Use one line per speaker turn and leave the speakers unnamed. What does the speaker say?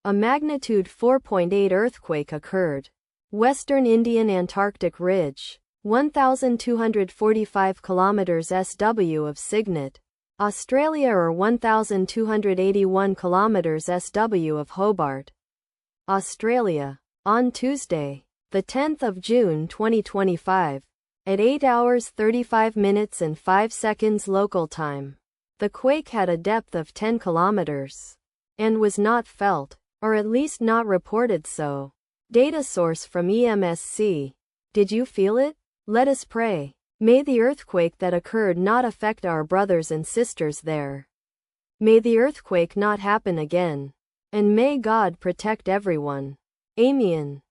A magnitude 4.8 earthquake occurred. Western Indian-Antarctic Ridge, 1,245 kilometers SW of Signet, Australia, or 1,281 kilometers SW of Hobart, Australia. On Tuesday, the 10th of June 2025, at 8 hours 35 minutes and 5 seconds local time, the quake had a depth of 10 kilometers and was not felt, or at least not reported so. Data source from EMSC. Did you feel it? Let us pray. May the earthquake that occurred not affect our brothers and sisters there. May the earthquake not happen again. And may God protect everyone. Amen.